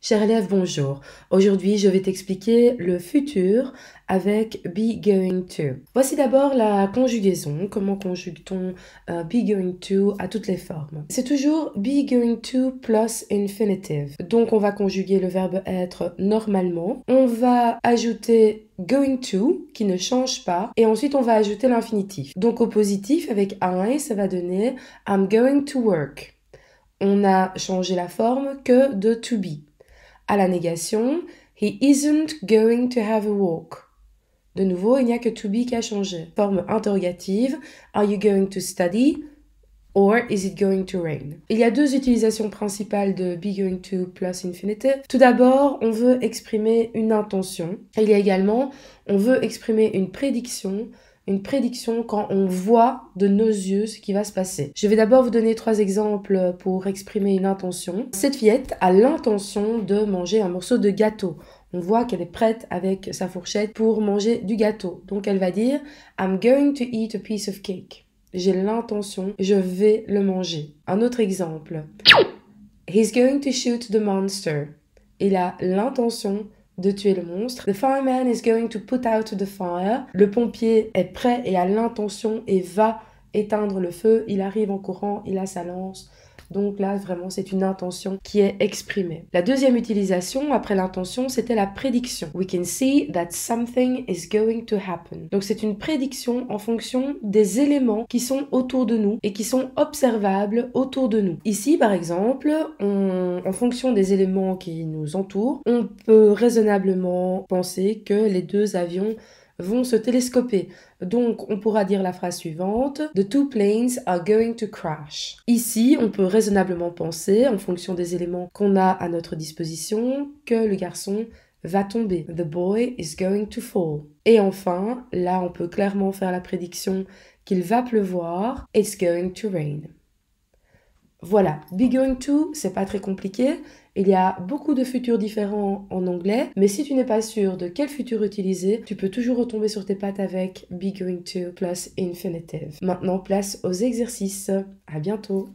Cher élève, bonjour. Aujourd'hui, je vais t'expliquer le futur avec be going to. Voici d'abord la conjugaison. Comment conjugue-t-on be going to à toutes les formes? C'est toujours be going to plus infinitive. Donc, on va conjuguer le verbe être normalement. On va ajouter going to, qui ne change pas. Et ensuite, on va ajouter l'infinitif. Donc, au positif, avec I, ça va donner I'm going to work. On a changé la forme que de to be. À la négation, he isn't going to have a walk. De nouveau, il n'y a que to be qui a changé. Forme interrogative, are you going to study? Or is it going to rain? Il y a deux utilisations principales de be going to plus infinitive. Tout d'abord, on veut exprimer une intention. Il y a également, on veut exprimer une prédiction quand on voit de nos yeux ce qui va se passer. Je vais d'abord vous donner 3 exemples pour exprimer une intention. Cette fillette a l'intention de manger un morceau de gâteau. On voit qu'elle est prête avec sa fourchette pour manger du gâteau. Donc elle va dire I'm going to eat a piece of cake. J'ai l'intention, je vais le manger. Un autre exemple. He's going to shoot the monster. Il a l'intention de tuer le monstre. The fireman is going to put out the fire. Le pompier est prêt et a l'intention et va éteindre le feu. Il arrive en courant, il a sa lance. Donc là, vraiment, c'est une intention qui est exprimée. La deuxième utilisation, après l'intention, c'était la prédiction. We can see that something is going to happen. Donc c'est une prédiction en fonction des éléments qui sont autour de nous et qui sont observables autour de nous. Ici, par exemple, en fonction des éléments qui nous entourent, on peut raisonnablement penser que les deux avions vont se télescoper. Donc, on pourra dire la phrase suivante. The two planes are going to crash. Ici, on peut raisonnablement penser, en fonction des éléments qu'on a à notre disposition, que le garçon va tomber. The boy is going to fall. Et enfin, là, on peut clairement faire la prédiction qu'il va pleuvoir. It's going to rain. Voilà, be going to, c'est pas très compliqué. Il y a beaucoup de futurs différents en anglais, mais si tu n'es pas sûr de quel futur utiliser, tu peux toujours retomber sur tes pattes avec be going to plus infinitive. Maintenant, place aux exercices. À bientôt.